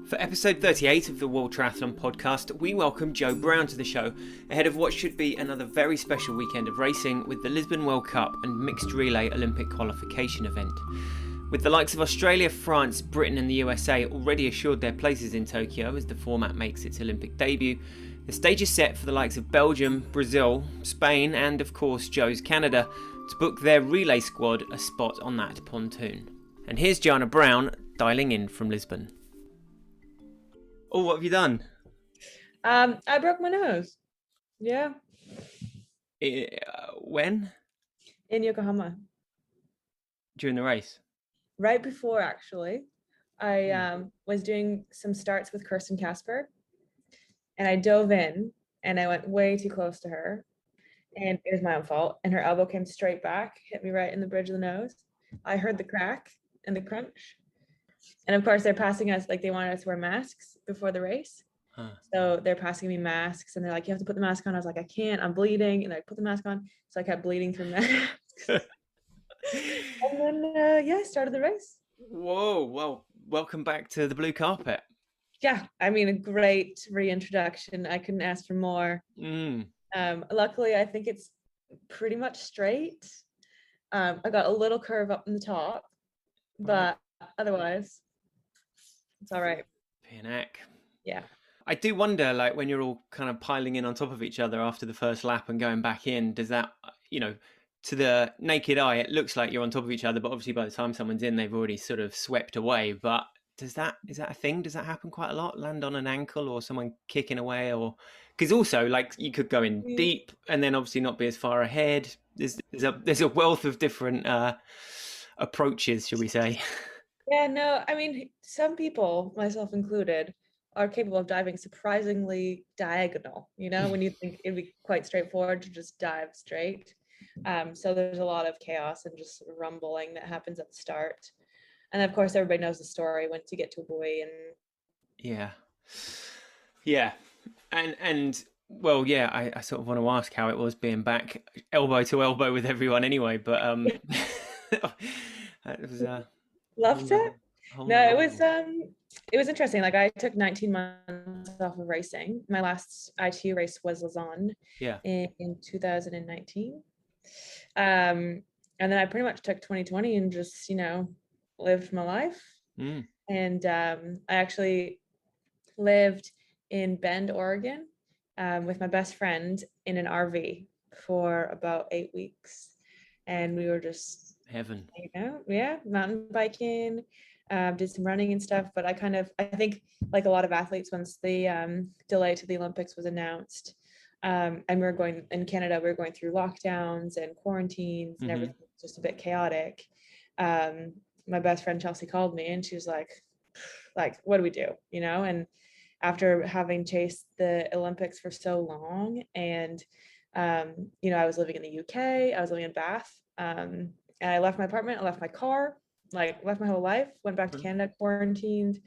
For episode 38 of the World Triathlon podcast, we welcome Joe Brown to the show ahead of what should be another very special weekend of racing with the Lisbon World Cup and Mixed Relay Olympic Qualification event. With the likes of Australia, France, Britain and the USA already assured their places in Tokyo as the format makes its Olympic debut, the stage is set for the likes of Belgium, Brazil, Spain and of course Joe's Canada to book their relay squad a spot on that pontoon. And here's Joanna Brown dialing in from Lisbon. Oh, what have you done? I broke my nose. Yeah. When? In Yokohama. During the race? Right before, actually. I was doing some starts with Kirsten Casper, and I dove in, and I went way too close to her, and it was my own fault. And her elbow came straight back, hit me right in the bridge of the nose. I heard the crack and the crunch. And of course, they're passing us, like they wanted us to wear masks before the race. So they're passing me masks and they're like, you have to put the mask on. I was like, I can't, I'm bleeding. And I put the mask on. So I kept bleeding through masks. And then, I started the race. Whoa, well, welcome back to the blue carpet. Yeah, I mean, a great reintroduction. I couldn't ask for more. Luckily, I think it's pretty much straight. I got a little curve up in the top, but otherwise, it's all right. Panic. Yeah. I do wonder, like, when you're all kind of piling in on top of each other after the first lap and going back in, does that, to the naked eye, it looks like you're on top of each other, but obviously by the time someone's in, they've already sort of swept away. But is that a thing? Does that happen quite a lot? Land on an ankle or someone kicking away? Or because also, like, you could go in deep and then obviously not be as far ahead. There's a wealth of different approaches, shall we say? Yeah, no, I mean, some people, myself included, are capable of diving surprisingly diagonal, when you think it'd be quite straightforward to just dive straight. So there's a lot of chaos and just sort of rumbling that happens at the start. And of course, everybody knows the story once you get to a buoy and... Yeah. And well, yeah, I sort of want to ask how it was being back elbow to elbow with everyone anyway, but it was loved it. No, it was interesting. Like, I took 19 months off of racing. My last ITU race was Lisbon in 2019. And then I pretty much took 2020 and just, lived my life. And I actually lived in Bend, Oregon, with my best friend in an RV for about 8 weeks. And we were just heaven. Mountain biking, did some running and stuff. But I think like a lot of athletes, once the delay to the Olympics was announced, and we were going in Canada, we were going through lockdowns and quarantines and everything was just a bit chaotic. My best friend Chelsea called me and she was like, what do we do? And after having chased the Olympics for so long and I was living in the UK, I was living in Bath, and I left my apartment, I left my car, left my whole life, went back to Canada, quarantined.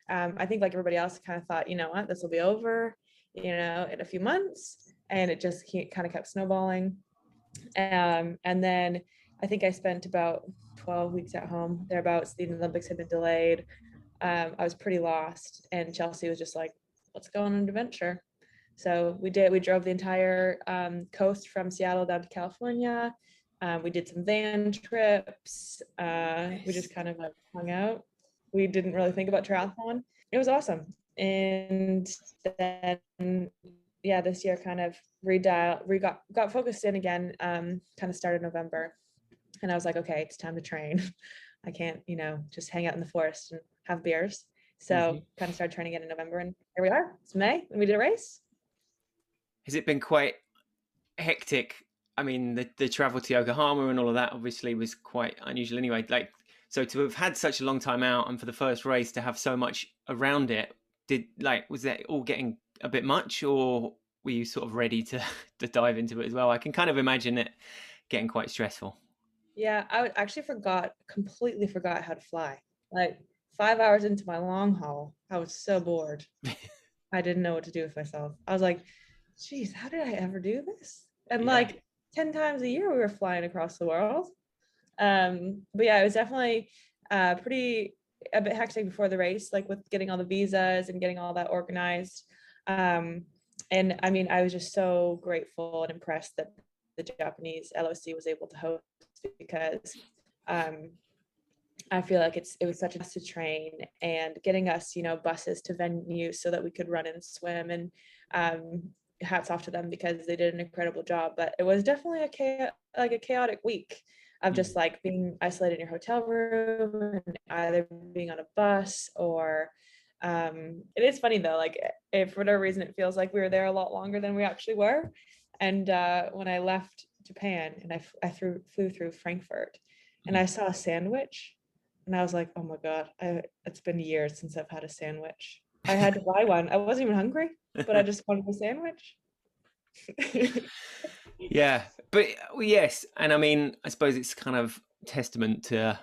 I think like everybody else kind of thought, what, this will be over, in a few months, and it just kind of kept snowballing. And then I think I spent about 12 weeks at home, thereabouts. The Olympics had been delayed. I was pretty lost, and Chelsea was just like, let's go on an adventure. So we drove the entire coast from Seattle down to California. We did some van trips. We just kind of hung out. We didn't really think about triathlon. It was awesome. And then, this year kind of got focused in again, kind of started November. And I was like, okay, it's time to train. I can't, just hang out in the forest and have beers. So kind of started training again in November, and here we are. It's May and we did a race. Has it been quite hectic? I mean, the travel to Yokohama and all of that obviously was quite unusual anyway. Like, so to have had such a long time out and for the first race to have so much around it, was that all getting a bit much, or were you sort of ready to dive into it as well? I can kind of imagine it getting quite stressful. Yeah, I actually completely forgot how to fly. Like 5 hours into my long haul, I was so bored. I didn't know what to do with myself. I was like, geez, how did I ever do this? And 10 times a year we were flying across the world. But yeah, it was definitely pretty a bit hectic before the race, like with getting all the visas and getting all that organized. And I mean, I was just so grateful and impressed that the Japanese LOC was able to host, because I feel like it was such a to train, and getting us, buses to venues so that we could run and swim, and hats off to them because they did an incredible job. But it was definitely a chaotic week of just like being isolated in your hotel room and either being on a bus or it is funny though, like if for whatever reason it feels like we were there a lot longer than we actually were. And when I left Japan and I flew through Frankfurt and I saw a sandwich, and I was like, oh my God, it's been years since I've had a sandwich. I had to buy one. I wasn't even hungry, but I just wanted a sandwich. Yeah, but yes, and I mean, I suppose it's kind of testament to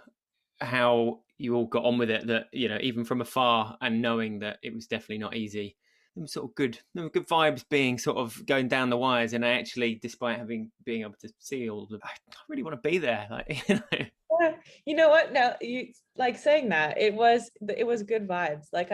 how you all got on with it, that even from afar and knowing that it was definitely not easy. There were good vibes being sort of going down the wires, and I actually, despite being able to see all the, I really want to be there, like Yeah, you know what? Now you like saying that, it was good vibes. Like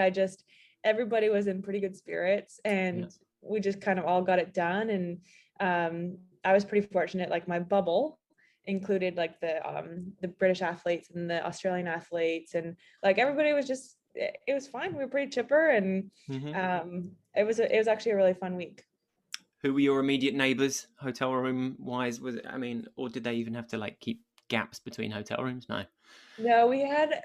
everybody was in pretty good spirits, and we just kind of all got it done. And I was pretty fortunate. Like my bubble included like the British athletes and the Australian athletes, and like everybody was just, it was fine. We were pretty chipper, and it was actually a really fun week. Who were your immediate neighbours, hotel room wise? Was it, I mean, or did they even have to like keep gaps between hotel rooms? No, we had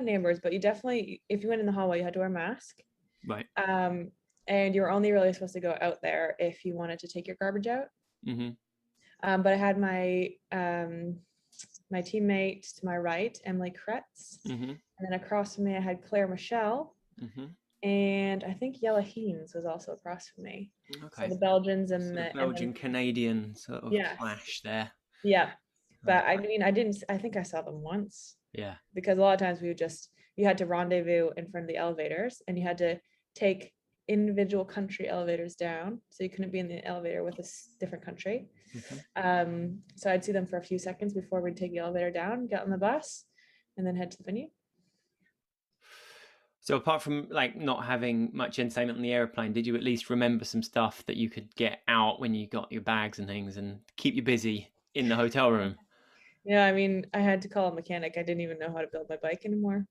neighbors, but you definitely, if you went in the hallway, you had to wear a mask, right? And you were only really supposed to go out there if you wanted to take your garbage out. But I had my my teammate to my right, Emily Kretz, and then across from me I had Claire Michelle, and I think Jelle Heens was also across from me. Okay, so the Belgians and the Belgian Canadian sort of clash there. Yeah, but I mean, I think I saw them once. Yeah, because a lot of times you had to rendezvous in front of the elevators, and you had to take individual country elevators down, so you couldn't be in the elevator with a different country. So I'd see them for a few seconds before we'd take the elevator down, get on the bus, and then head to the venue. So apart from like not having much entertainment on the airplane, did you at least remember some stuff that you could get out when you got your bags and things and keep you busy in the hotel room? Yeah, I mean, I had to call a mechanic. I didn't even know how to build my bike anymore.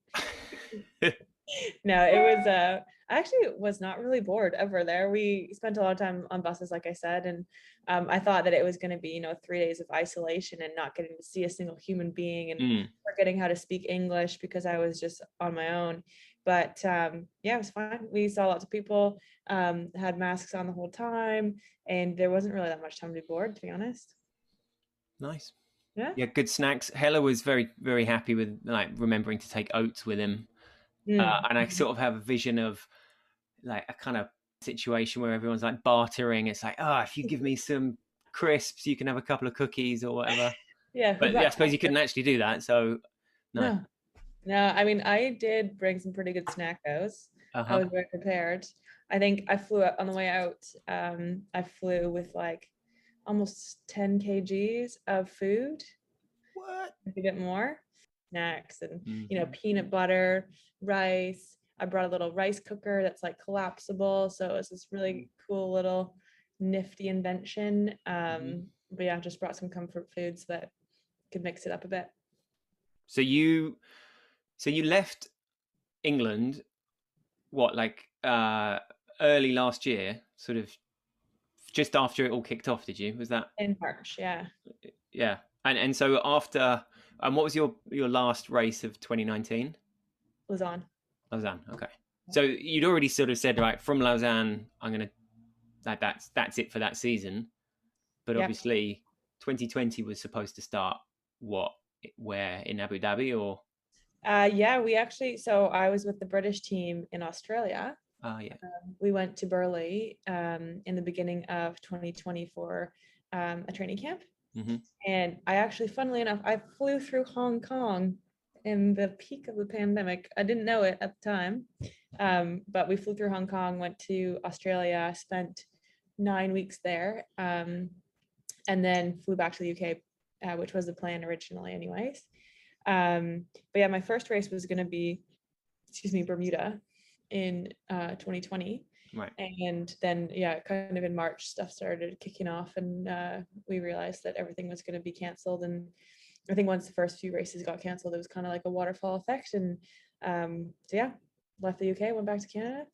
No, it was I actually was not really bored ever there. We spent a lot of time on buses, like I said, and I thought that it was going to be 3 days of isolation and not getting to see a single human being, and forgetting how to speak English because I was just on my own. But yeah, it was fine. We saw lots of people, had masks on the whole time, and there wasn't really that much time to be bored, to be honest. Nice. Yeah, good snacks. Hella was very, very happy with like remembering to take oats with him. And I sort of have a vision of like a kind of situation where everyone's like bartering. It's like, if you give me some crisps, you can have a couple of cookies or whatever. Yeah, but I suppose you couldn't actually do that. So no. I mean, I did bring some pretty good snackos. I was very prepared. I think I flew on the way out. I flew with like almost 10 kgs of food. What? A bit more snacks and peanut butter, rice. I brought a little rice cooker that's like collapsible, so it's this really cool little nifty invention. But yeah, just brought some comfort food so that could mix it up a bit. So you left England what, like early last year, sort of just after it all kicked off, did you? Was that in March? Yeah. And so after, what was your last race of 2019? Lausanne. Okay. So you'd already sort of said, right, from Lausanne, I'm gonna that's it for that season. But obviously 2020 was supposed to start where in Abu Dhabi or? Yeah, we actually, so I was with the British team in Australia. We went to Burleigh in the beginning of 2020 for a training camp. And I actually, funnily enough, I flew through Hong Kong in the peak of the pandemic. I didn't know it at the time, but we flew through Hong Kong, went to Australia, spent 9 weeks there, and then flew back to the UK, which was the plan originally anyways. But yeah, my first race was going to be, Bermuda in 2020. Right. And then, yeah, kind of in March, stuff started kicking off, and we realized that everything was going to be canceled. And I think once the first few races got canceled, it was kind of like a waterfall effect. And so, yeah, left the UK, went back to Canada.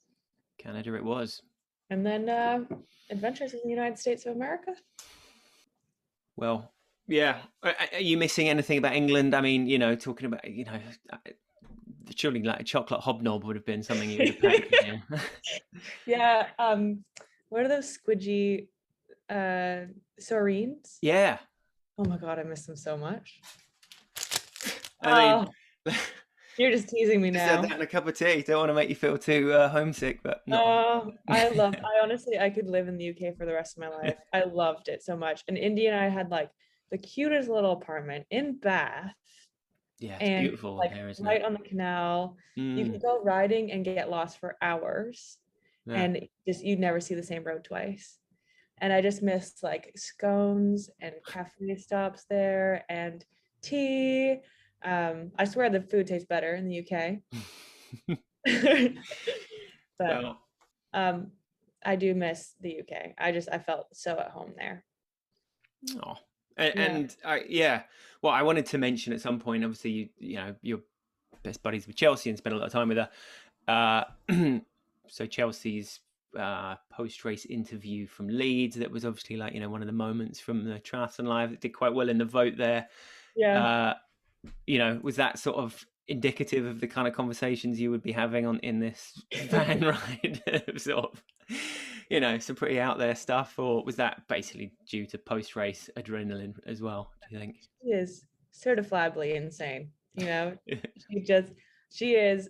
Canada it was. And then adventures in the United States of America. Well, yeah. Are you missing anything about England? I mean, talking about, surely like a chocolate hobnob would have been something you would have packed. Yeah. What are those squidgy saurines? Yeah. Oh my God, I miss them so much. I mean, you're just teasing me just had now. that in a cup of tea. Don't want to make you feel too homesick, but not. I honestly, I could live in the UK for the rest of my life. I loved it so much. And India and I had like the cutest little apartment in Bath. Yeah, it's And beautiful like here, isn't it? right on the canal. You can go riding and get lost for hours. Yeah. And just you'd never see the same road twice. And I just missed like scones and cafe stops there and tea. I swear the food tastes better in the UK. But Well, I do miss the UK. I felt so at home there. oh, Yeah. and yeah. Well, I wanted to mention at some point. Obviously, you're best buddies with Chelsea and spent a lot of time with her. So Chelsea's post-race interview from Leeds, that was obviously like one of the moments from the Triathlon Live that did quite well in the vote there. Yeah. Was that sort of indicative of the kind of conversations you would be having in this van ride? Sort of, some pretty out there stuff, or was that basically due to post-race adrenaline as well, do you think? She is certifiably insane. She is. She's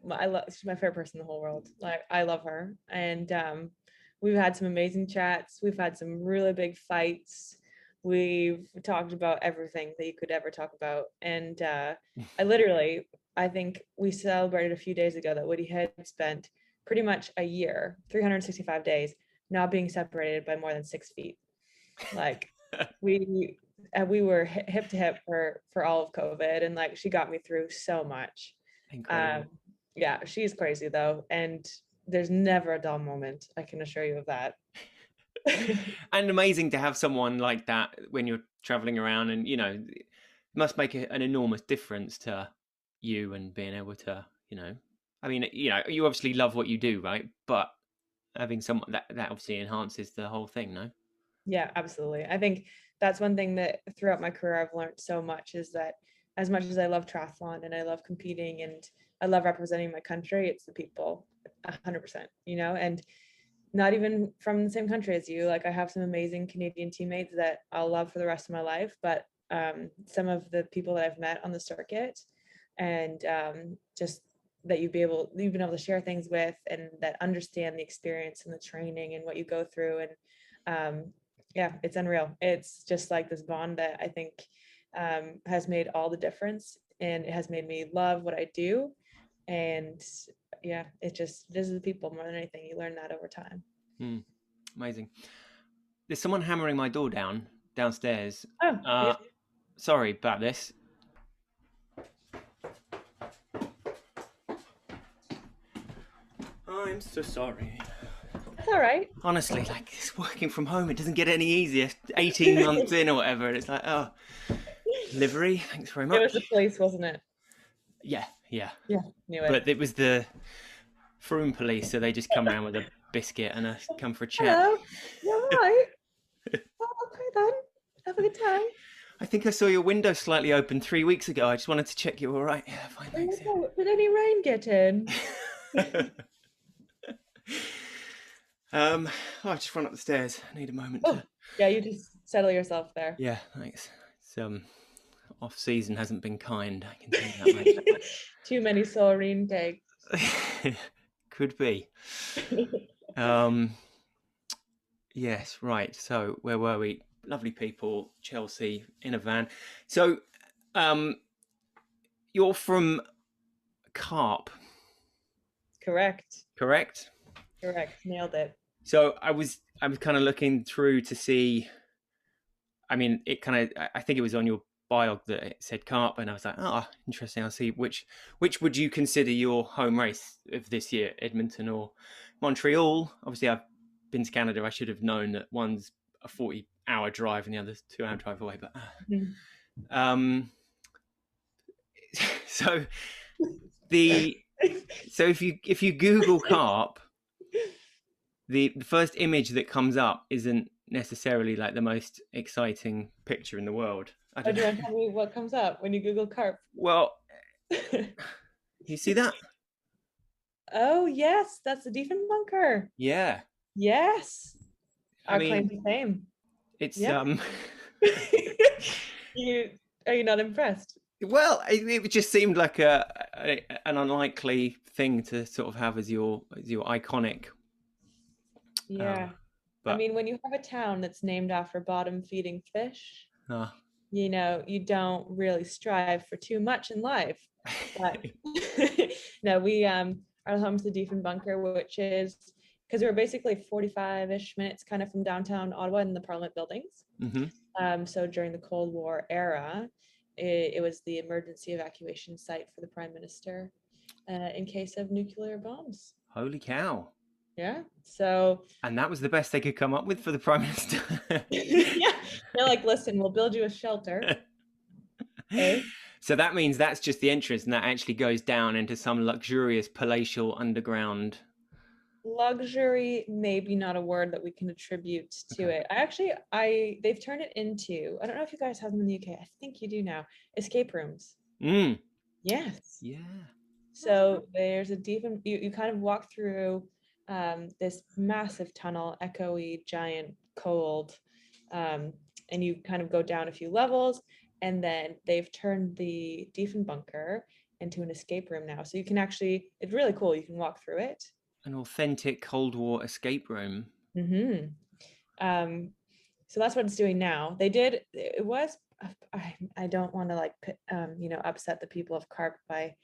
my favorite person in the whole world. Like, I love her, and we've had some amazing chats. We've had some really big fights. We've talked about everything that you could ever talk about, and I think we celebrated a few days ago that Woody had spent pretty much a year, 365 days, not being separated by more than 6 feet. Like, we were hip to hip for all of COVID, and like she got me through so much. Incredible. Yeah, she's crazy though, and there's never a dull moment. I can assure you of that. And amazing to have someone like that when you're traveling around, and it must make an enormous difference to you and being able to, I mean, you obviously love what you do, right? But having someone that obviously enhances the whole thing, no? Yeah, absolutely. I think that's one thing that throughout my career I've learned so much, is that as much as I love triathlon and I love competing and I love representing my country, it's the people 100%, and not even from the same country as you. Like, I have some amazing Canadian teammates that I'll love for the rest of my life, but some of the people that I've met on the circuit, and just that you've been able to share things with, and that understand the experience and the training and what you go through. And yeah, it's unreal. It's just like this bond that I think has made all the difference, and it has made me love what I do. And yeah, this is the people more than anything. You learn that over time. Amazing. There's someone hammering my door downstairs. Oh, Sorry about this. I'm so sorry. that's all right. Honestly, like, it's working from home. It doesn't get any easier. 18 months in or whatever, and it's like, oh, delivery. Thanks very much. It was the police, wasn't it? Yeah. Yeah, knew it. But it was the Froome police, so they just come around with a biscuit and come for a chat. Hello, you're right. Oh, okay then. Have a good time. I think I saw your window slightly open 3 weeks ago. I just wanted to check you were all right. Yeah, fine, thanks. Did any rain get in? I just run up the stairs. I need a moment Oh, to. yeah, you just settle yourself there. Yeah, thanks. It's off season hasn't been kind. I can tell you that much. Too many saurine cakes. Could be. Yes, right. So where were we? Lovely people, Chelsea, in a van. So, you're from Carp, Correct. correct? Nailed it. So I was kind of looking through to see. I mean, I think it was on your biog that it said carp, and I was like, oh, interesting. I'll see which would you consider your home race of this year, Edmonton or Montreal? Obviously, I've been to Canada. I should have known that one's a 40-hour drive and the other's 2-hour drive away. But so if you Google carp, the first image that comes up isn't necessarily like the most exciting picture in the world. Do you want to tell me what comes up when you Google carp? Well, you see that? Oh yes, that's the Diefenbunker. Yeah. Yes. I mean, claim to fame. It's Are you not impressed? Well, it just seemed like an unlikely thing to sort of have as your iconic. Yeah. But I mean, when you have a town that's named after bottom-feeding fish, you know, you don't really strive for too much in life. But no, we are home to the Diefenbunker, which is because we were basically 45-ish minutes kind of from downtown Ottawa in the Parliament buildings. So during the Cold War era, it was the emergency evacuation site for the Prime Minister in case of nuclear bombs. Holy cow. Yeah. So. And that was the best they could come up with for the Prime Minister. Yeah. They're like, listen, we'll build you a shelter. Okay. So that means that's just the entrance, and that actually goes down into some luxurious palatial underground. Luxury, maybe not a word that we can attribute to it. They've turned it into, I don't know if you guys have them in the UK. I think you do now. Escape rooms. Yes. Yeah. So there's a deep, you kind of walk through this massive tunnel, echoey, giant, cold, and you kind of go down a few levels, and then they've turned the Diefenbunker into an escape room now. So you can actually, it's really cool. You can walk through it. An authentic Cold War escape room. So that's what it's doing now. It was, I don't want to upset the people of Carp by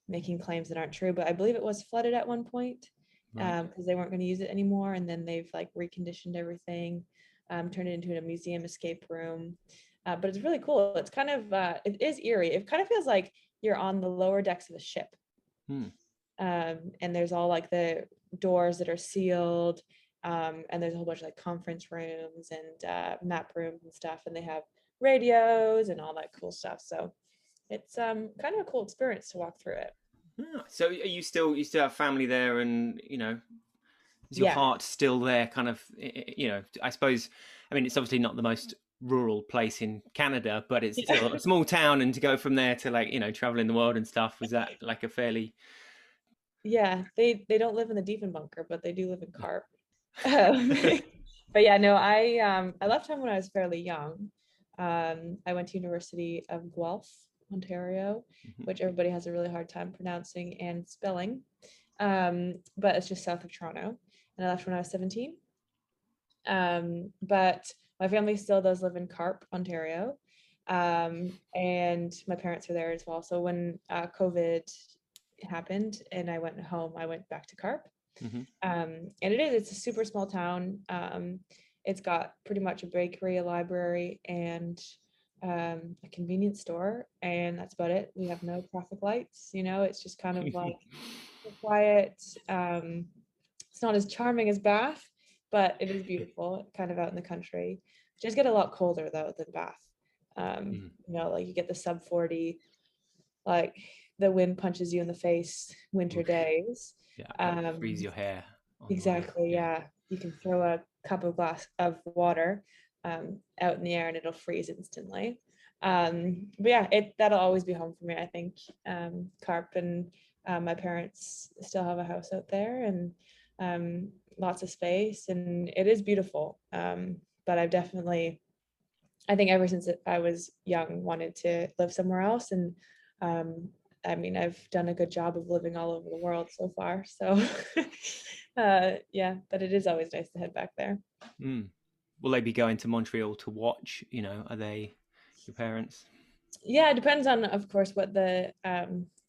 making claims that aren't true, but I believe it was flooded at one point because they weren't going to use it anymore. And then they've like reconditioned everything, turned it into a museum escape room. But it's really cool. It's kind of, it is eerie. It kind of feels like you're on the lower decks of a ship. And there's all like the doors that are sealed. And there's a whole bunch of like conference rooms and map rooms and stuff. And they have radios and all that cool stuff. So it's kind of a cool experience to walk through it. So are you still have family there, and is your heart still there? Kind of, I suppose. I mean, it's obviously not the most rural place in Canada, but it's still a small town, and to go from there to traveling the world and stuff, was that like a fairly? Yeah, they don't live in the Diefenbunker, but they do live in Carp. But yeah, no, I left home when I was fairly young. I went to University of Guelph, Ontario, which everybody has a really hard time pronouncing and spelling, but it's just south of Toronto, and I left when I was 17. But my family still does live in Carp, Ontario, and my parents are there as well. So when COVID happened and I went home, I went back to Carp. And it's a super small town. It's got pretty much a bakery, a library, and a convenience store, and that's about it. We have no traffic lights, it's just kind of like quiet. It's not as charming as Bath, but it is beautiful, kind of out in the country. It does get a lot colder though than Bath. Like you get the sub 40, like the wind punches you in the face winter days. Freeze your hair. Exactly. Yeah. You can throw a glass of water out in the air and it'll freeze instantly. But yeah, that'll always be home for me, I think. Carp, and my parents still have a house out there, and lots of space, and it is beautiful. But I've definitely, I think ever since I was young, wanted to live somewhere else. And I mean, I've done a good job of living all over the world so far. So yeah, but it is always nice to head back there. Will they be going to Montreal to watch? Are they your parents? Yeah, it depends on, of course, what the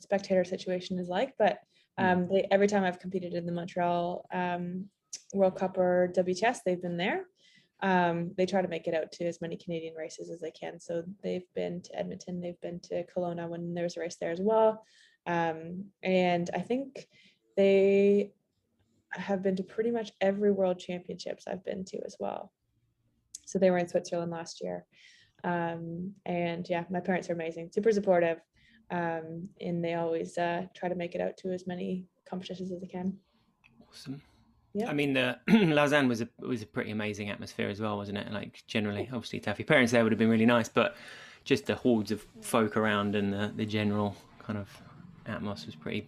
spectator situation is like. But every time I've competed in the Montreal World Cup or WTS, they've been there. They try to make it out to as many Canadian races as they can. So they've been to Edmonton, they've been to Kelowna when there's a race there as well. And I think they have been to pretty much every world championships I've been to as well. So they were in Switzerland last year. And yeah, my parents are amazing, super supportive. And they always try to make it out to as many competitions as they can. Awesome. Yeah. I mean, the Lausanne was a pretty amazing atmosphere as well, wasn't it? Like generally, obviously, to have your parents there would have been really nice, but just the hordes of folk around and the general kind of atmosphere was pretty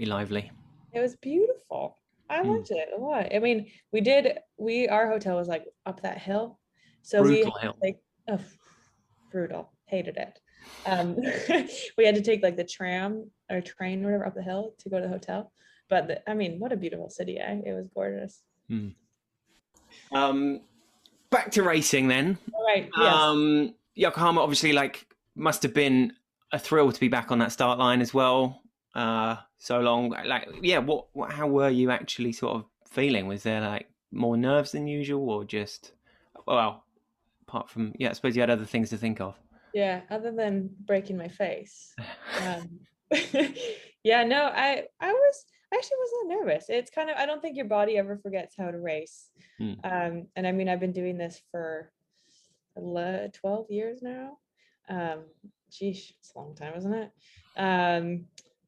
lively. It was beautiful. I liked it a lot. I mean, our hotel was like up that hill. So we had Brutal to hill. take, brutal, hated it. We had to take like the tram or train or whatever up the hill to go to the hotel. But I mean, what a beautiful city, eh? It was gorgeous. Back to racing then. All right, yes. Yokohama obviously must have been a thrill to be back on that start line as well. So long. How were you actually sort of feeling? Was there like more nerves than usual, or just, well, apart from, I suppose you had other things to think of. Yeah, other than breaking my face. Yeah, no, I actually wasn't nervous. It's kind of, I don't think your body ever forgets how to race. And I mean, I've been doing this for 12 years now. Geez, it's a long time, isn't it?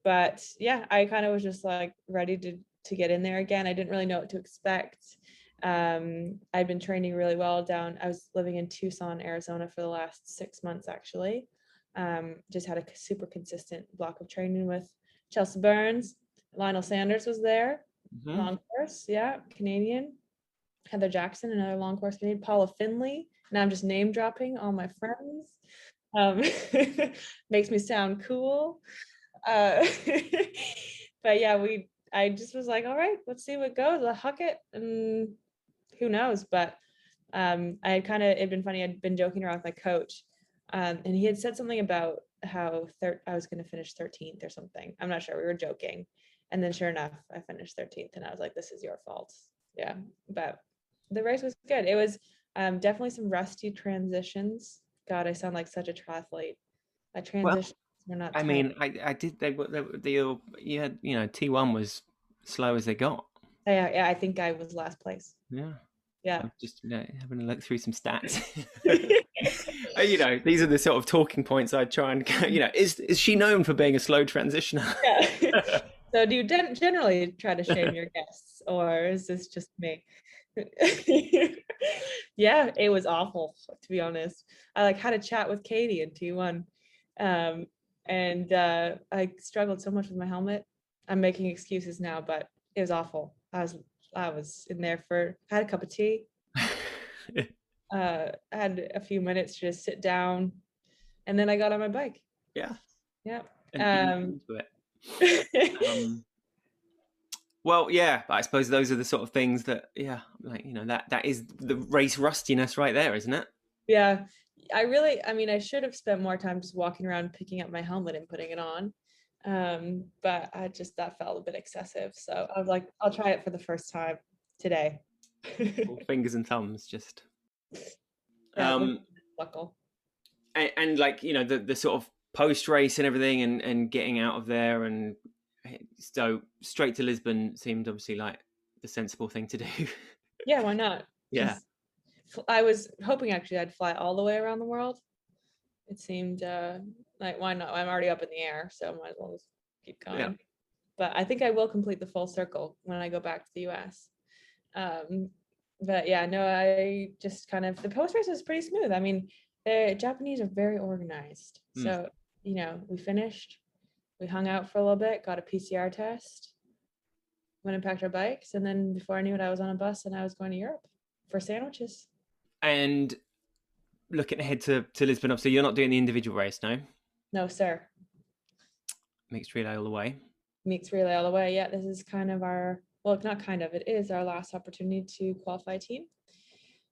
But yeah, I kind of was just like ready to get in there again. I didn't really know what to expect. I'd been training really well down. I was living in Tucson, Arizona for the last 6 months, actually. Just had a super consistent block of training with Chelsea Burns. Lionel Sanders was there. Long course, yeah, Canadian. Heather Jackson, another long course Canadian. Paula Finley. Now I'm just name dropping all my friends. Makes me sound cool. But yeah, I just was like, all right, let's see what goes. I'll huck it, and who knows? But it'd been funny. I'd been joking around with my coach, and he had said something about how I was going to finish 13th or something. I'm not sure. We were joking, and then sure enough, I finished 13th, and I was like, "This is your fault." Yeah, but the race was good. It was definitely some rusty transitions. God, I sound like such a triathlete. Transitions were not. I mean, I did. You had, T1 was slow as they got. Yeah, I think I was last place. Yeah. Yeah. I'm just having a look through some stats. These are the sort of talking points I try and, is she known for being a slow transitioner? Yeah. So do you generally try to shame your guests, or is this just me? Yeah, it was awful, to be honest. I had a chat with Katie in T1. And I struggled so much with my helmet. I'm making excuses now, but it was awful. I was in there had a cup of tea. Had a few minutes to just sit down, and then I got on my bike. Yeah. Yeah. And into it. Well, yeah, I suppose those are the sort of things that, that is the race rustiness right there, isn't it? Yeah. I should have spent more time just walking around, picking up my helmet and putting it on. But that felt a bit excessive. So I was like, I'll try it for the first time today. Fingers and thumbs, just. Yeah, buckle. And the sort of post race and everything, and getting out of there, and so straight to Lisbon seemed obviously like the sensible thing to do. Yeah, why not? Yeah. I was hoping actually I'd fly all the way around the world. It seemed like, why not? I'm already up in the air, so I might as well just keep going. Yeah. But I think I will complete the full circle when I go back to the US. But yeah, no, I just the post race was pretty smooth. I mean, the Japanese are very organized. So, we finished, we hung out for a little bit, got a PCR test, went and packed our bikes. And then before I knew it, I was on a bus and I was going to Europe for sandwiches. And looking ahead to Lisbon, obviously you're not doing the individual race, no? No, sir. Mixed relay all the way. Mixed relay all the way. Yeah, this is it is our last opportunity to qualify team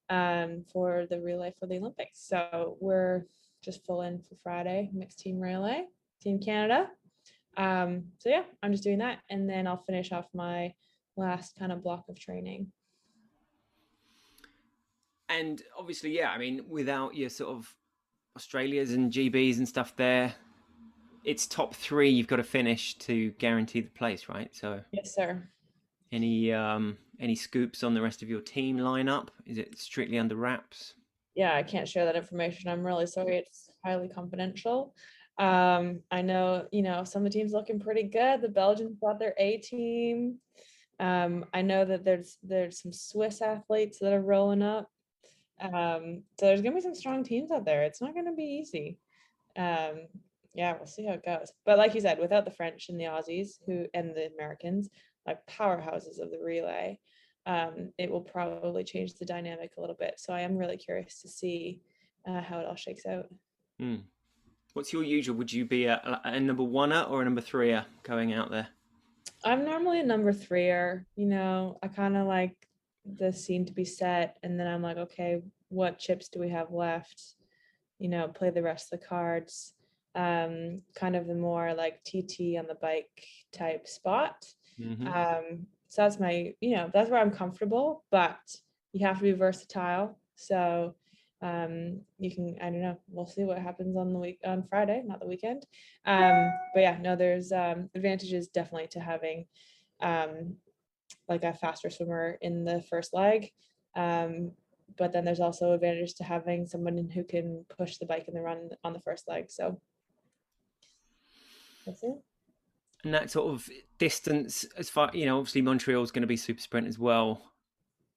for the relay for the Olympics. So we're just full in for Friday, mixed team relay, Team Canada. So yeah, I'm just doing that, and then I'll finish off my last kind of block of training. And obviously, yeah, I mean, without your sort of Australias and GBs and stuff there, it's top three you've got to finish to guarantee the place, right? So Yes, sir. any scoops on the rest of your team lineup? Is it strictly under wraps? Yeah, I can't share that information. I'm really sorry. It's highly confidential. I know, some of the teams looking pretty good. The Belgians got their A team. I know that there's some Swiss athletes that are rolling up. So there's gonna be some strong teams out there. It's not gonna be easy. Um, yeah, we'll see how it goes. But like you said, without the French and the Aussies and the Americans, like powerhouses of the relay, it will probably change the dynamic a little bit. So I am really curious to see how it all shakes out. Hmm. What's your usual? Would you be a number one-er or a number three-er going out there? I'm normally a number threer. I kind of like the scene to be set, and then I'm like, okay, what chips do we have left? Play the rest of the cards. Kind of the more like TT on the bike type spot. Mm-hmm. So that's that's where I'm comfortable, but you have to be versatile. So you can, I don't know, we'll see what happens on Friday, not the weekend. But yeah, no, there's advantages definitely to having like a faster swimmer in the first leg. But then there's also advantages to having someone who can push the bike in the run on the first leg. So that's it. And that sort of distance, as far obviously Montreal's going to be super sprint as well.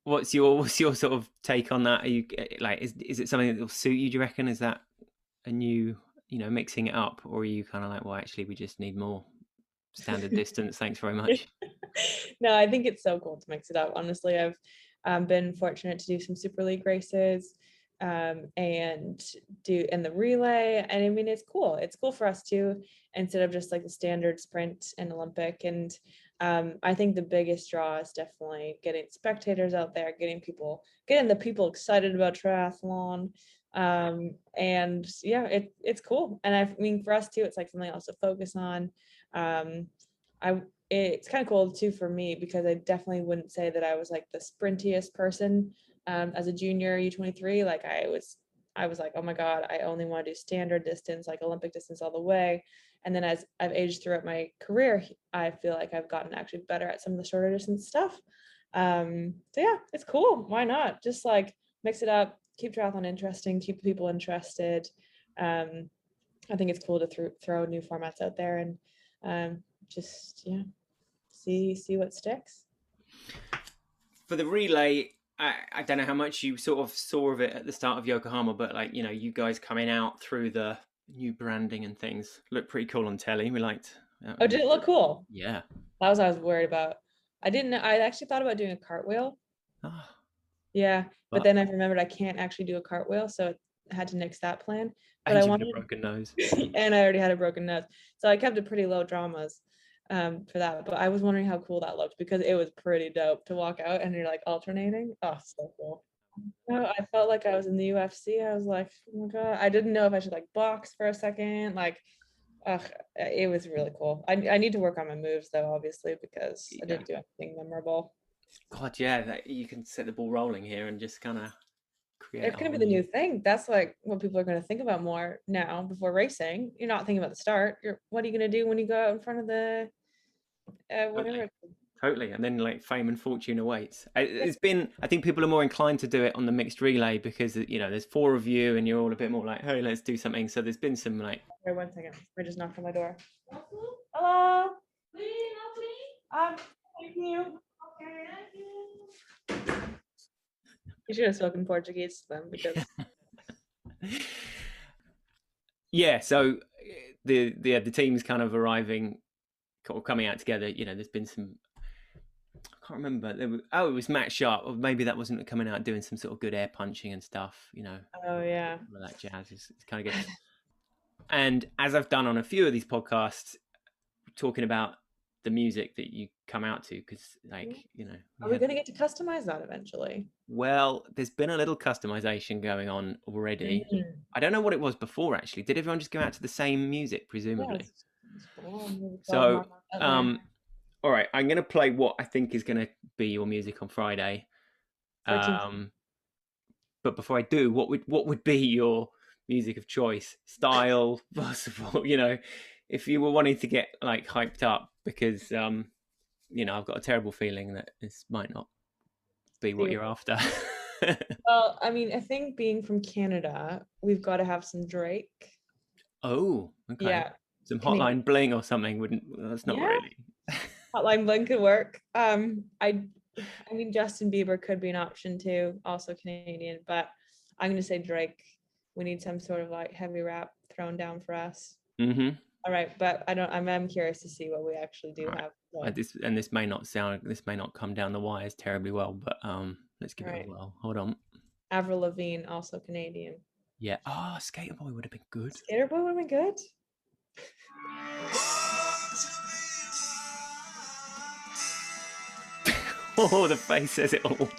What's your sort of take on that? Are you like, is it something that will suit you? Do you reckon? Is that a new, mixing it up, or are you kind of like, well, actually, we just need more standard distance. Thanks very much. No, I think it's so cool to mix it up. Honestly, I've been fortunate to do some Super League races and do in the relay. And I mean, it's cool. It's cool for us too, instead of just like the standard sprint and Olympic. And I think the biggest draw is definitely getting spectators out there, getting the people excited about triathlon. And yeah, it's cool. And I mean, for us too, it's like something else to focus on. It's kind of cool too for me, because I definitely wouldn't say that I was like the sprintiest person as a junior U23. Like I was like, oh my God, I only want to do standard distance, like Olympic distance all the way. And then as I've aged throughout my career, I feel like I've gotten actually better at some of the shorter distance stuff. So yeah, it's cool. Why not? Just like mix it up, keep triathlon interesting, keep people interested. I think it's cool to throw new formats out there and just see what sticks. For the relay, I don't know how much you sort of saw of it at the start of Yokohama, but like, you guys coming out through the new branding and things looked pretty cool on telly. We liked. Oh, did it look cool? Yeah. That was what I was worried about. I didn't know. I actually thought about doing a cartwheel. Oh, Yeah, but but then I remembered I can't actually do a cartwheel, so I had to nix that plan. But and I you've got a wanted, broken nose. and I already had a broken nose, so I kept it pretty low dramas for that. But I was wondering how cool that looked, because it was pretty dope to walk out and you're like alternating. Oh, so cool. No, I felt like I was in the UFC. I was like, oh my God, I didn't know if I should like box for a second. Like, it was really cool. I need to work on my moves though, obviously, because I Yeah. didn't do anything memorable. God, yeah, you can set the ball rolling here and just kind of create It's a gonna whole be the new. new thing. That's like what people are gonna think about more now before racing. You're not thinking about the start. What are you gonna do when you go out in front of the Totally. whatever? Totally, and then like fame and fortune awaits. It's been, I think people are more inclined to do it on the mixed relay because there's four of you and you're all a bit more like, hey, let's do something. So there's been some like, Wait 1 second. I just knocked on my door. Hello. Thank you. You should have spoken Portuguese to them, because yeah. So the team's kind of arriving or coming out together. There's been some. I can't remember. It was Matt Sharp, or maybe that wasn't coming out doing some sort of good air punching and stuff. oh yeah. All of that jazz is kind of good. And as I've done on a few of these podcasts, talking about the music that you come out to, because Are we gonna get to customize that eventually? well, there's been a little customization going on already. I don't know what it was before, actually. Did everyone just go out to the same music, presumably? So all right, I'm going to play what I think is going to be your music on Friday. But before I do, what would be your music of choice? Style, first of all, if you were wanting to get like hyped up, because I've got a terrible feeling that this might not be what you're after. Well, I mean, I think being from Canada, we've got to have some Drake. Oh, okay. Yeah. Some Canadian. Hotline Bling or something wouldn't. That's not Yeah. really. Hotline Bling could work. I mean, Justin Bieber could be an option too, also Canadian, but I'm gonna say Drake. We need some sort of like heavy rap thrown down for us. Mm-hmm. All right, but I'm curious to see what we actually do All right. have. So. This may not come down the wires terribly well, but let's give it a Right. whirl. Hold on. Avril Lavigne, also Canadian. Yeah. Skater Boy would have been good. Skater Boy would have been good. Oh, the face says it all.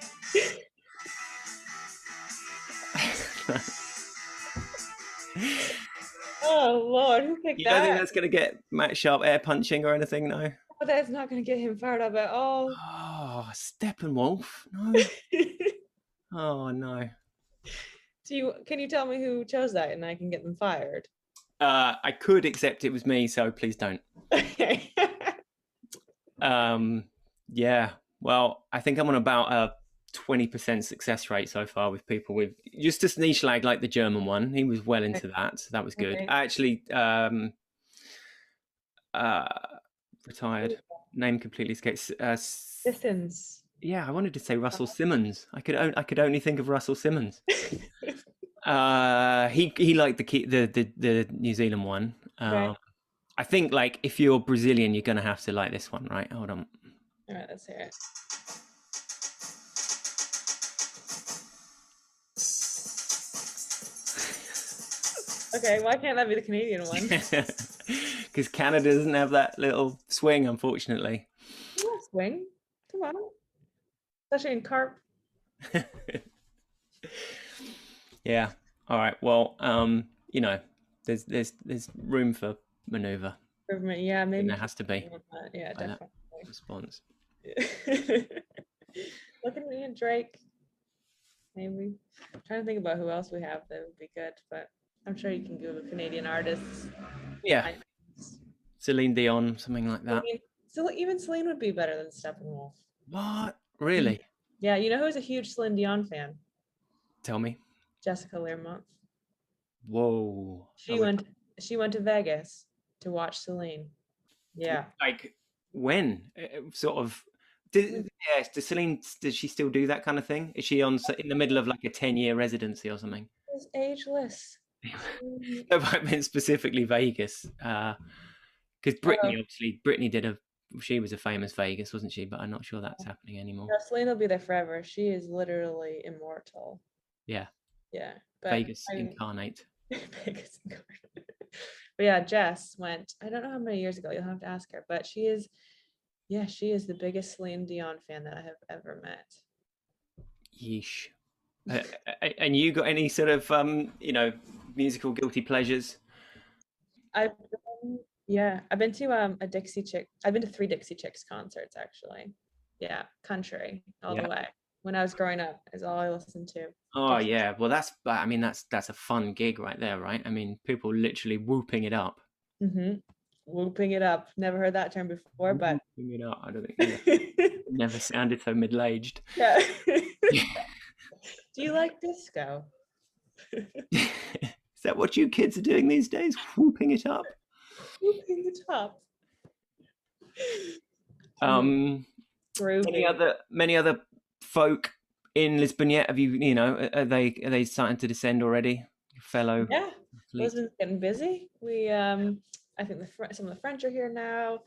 Oh Lord, who picked You don't think that? that's going to get Matt Sharp air punching or anything? No. Oh, that's not going to get him fired up at all. Oh, Steppenwolf. No. Oh no. Can you tell me who chose that and I can get them fired? I could, except it was me, so please don't. Okay. Yeah. Well, I think I'm on about a 20% success rate so far with people with Justus Nieschlag, like the German one. He was well into that. So that was good. Okay. I actually retired. Name completely escapes. Distance. Yeah, I wanted to say Russell Simmons. I could only think of Russell Simmons. He liked the New Zealand one. Right. I think like if you're Brazilian, you're gonna have to like this one, right? Hold on. All right, let's hear it. Okay, why can't that be the Canadian one? Because Canada doesn't have that little swing, unfortunately. Swing. Come on. Especially in carp. Yeah. All right. Well, there's room for maneuver. Yeah, maybe. There has to be. Yeah, definitely. Response. Look at me and Drake. Maybe. I'm trying to think about who else we have that would be good, but I'm sure you can Google Canadian artists. Yeah. Celine Dion, something like that. So even Celine would be better than Steppenwolf. What? Really? Yeah, you know who's a huge Celine Dion fan? Tell me. Jessica Learmonth. Whoa. She went to Vegas to watch Celine. Yeah. Like when? Sort of. Does Celine? Does she still do that kind of thing? Is she in the middle of like a 10-year residency or something? It's ageless. No, I meant specifically Vegas, because Britney she was a famous Vegas, wasn't she? But I'm not sure that's happening anymore. No, Celine will be there forever. She is literally immortal. Yeah. Yeah. But Vegas incarnate. Vegas incarnate. But yeah, Jess went, I don't know how many years ago, you'll have to ask her, but she is the biggest Celine Dion fan that I have ever met. Yeesh. And you got any sort of musical guilty pleasures? I've been to a Dixie Chick. I've been to 3 Dixie Chicks concerts actually. Yeah, country all the way. When I was growing up, is all I listened to. Oh yeah, well that's a fun gig right there, right? I mean, people literally whooping it up. Mm-hmm. Whooping it up. Never heard that term before, but whooping it up. I don't think never sounded so middle-aged. Yeah. Do you like disco? Is that what you kids are doing these days? Whooping it up? Whooping it up. Many other folk in Lisbon yet? Have you are they starting to descend already? Fellow. Yeah, Lisbon's getting busy. We I think some of the French are here now.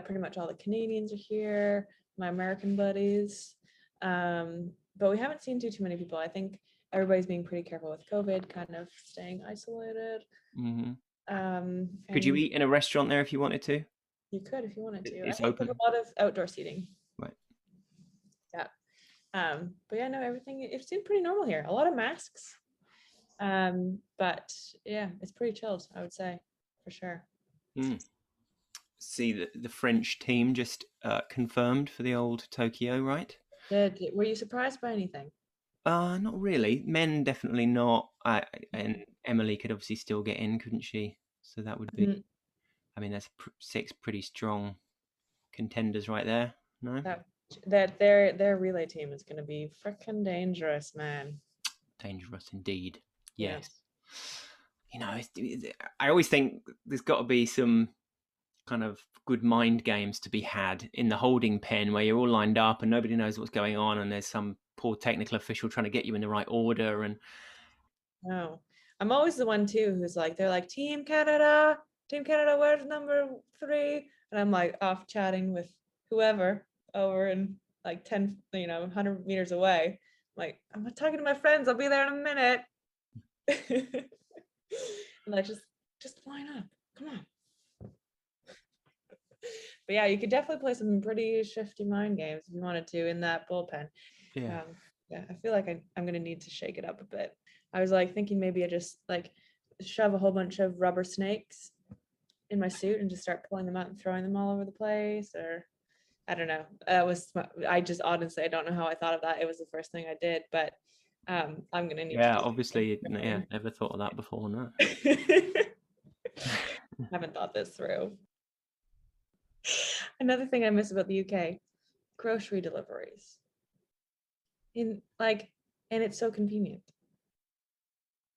Pretty much all the Canadians are here. My American buddies. But we haven't seen too many people. I think everybody's being pretty careful with COVID, kind of staying isolated. Mm-hmm. Could you eat in a restaurant there if you wanted to? You could if you wanted to. It's open. There's a lot of outdoor seating. Right. Yeah. But yeah, no, everything, it seemed pretty normal here. A lot of masks. But yeah, it's pretty chilled, I would say, for sure. See the French team just confirmed for the old Tokyo, right? Were you surprised by anything? Not really. Men definitely not. And Emily could obviously still get in, couldn't she? So that would be. Mhm. I mean, that's 6 pretty strong contenders right there. No, That their relay team is going to be freaking dangerous, man. dangerous indeed. Yeah. Yes. I always think there's got to be some kind of good mind games to be had in the holding pen where you're all lined up and nobody knows what's going on, and there's some poor technical official trying to get you in the right order. And No, I'm always the one too who's like, they're like, Team Canada, where's number 3? And I'm like off chatting with whoever over in like 10, 100 meters away. Like, I'm not talking to my friends. I'll be there in a minute. And I just line up. Come on. But yeah, you could definitely play some pretty shifty mind games if you wanted to in that bullpen. yeah, Yeah, I feel like I'm gonna need to shake it up a bit. I was like thinking maybe I just like shove a whole bunch of rubber snakes in my suit and just start pulling them out and throwing them all over the place, or I don't know. I just honestly I don't know how I thought of that. It was the first thing I did, but I'm gonna need yeah. to Obviously, yeah. Never thought of that before. No. haven't thought this through. Another thing I miss about the UK, grocery deliveries. And it's so convenient.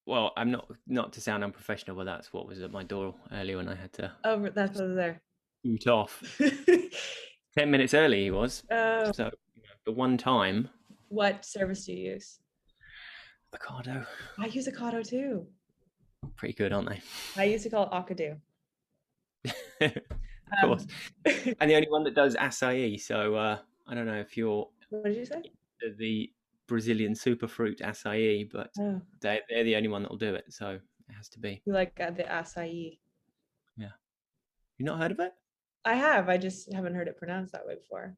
Well, I'm not to sound unprofessional, but that's what was at my door earlier when I had to Oh, that's what was there. boot off. 10 minutes early he was. Oh, So the one time. what service do you use? Ocado. I use Ocado too. Pretty good, aren't they? I used to call it Ocado. Of course. And the only one that does acai. So I don't know if you're What did you say? the Brazilian superfruit acai, but Oh, they're the only one that'll do it. So it has to be. you like the acai? Yeah. You not heard of it? I have. I just haven't heard it pronounced that way before.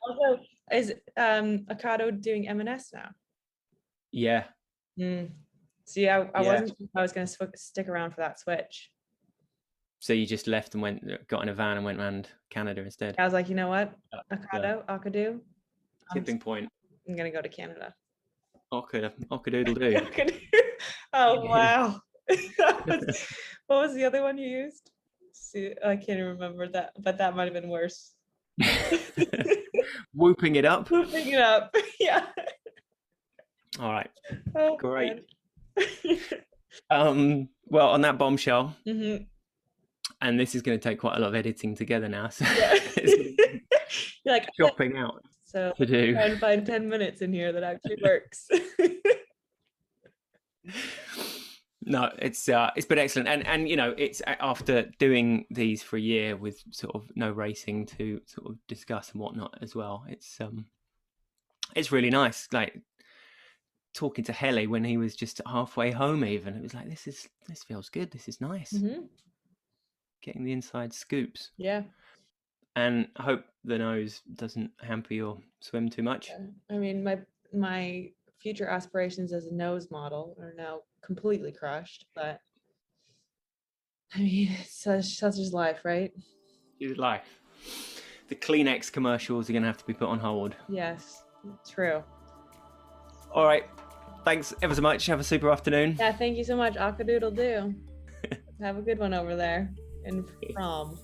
Also, is Ocado doing M&S now? Yeah. See, I Yeah. wasn't. I was going to stick around for that switch. So you just left and got in a van and went around Canada instead. I was like, you know what? Ocado. Tipping point. I'm going to go to Canada. Ockadoodle do. Oh, wow. What was the other one you used? See, I can't even remember that, but that might have been worse. Whooping it up. Whooping it up. Yeah. All right. Oh, great. Well, on that bombshell, and this is going to take quite a lot of editing together now. So yeah. You're like chopping out so to do. Try and find 10 minutes in here that actually works. No, it's been excellent, and it's after doing these for a year with sort of no racing to sort of discuss and whatnot as well. It's really nice, like talking to Helly when he was just halfway home. Even it was like this feels good. This is nice. Getting the inside scoops. Yeah. And I hope the nose doesn't hamper your swim too much. I mean, my future aspirations as a nose model are now completely crushed, but I mean, such is life, right? It's life. The Kleenex commercials are going to have to be put on hold. Yes, true. All right. Thanks ever so much. Have a super afternoon. Yeah, thank you so much. Ockadoodle do. Have a good one over there in Prom.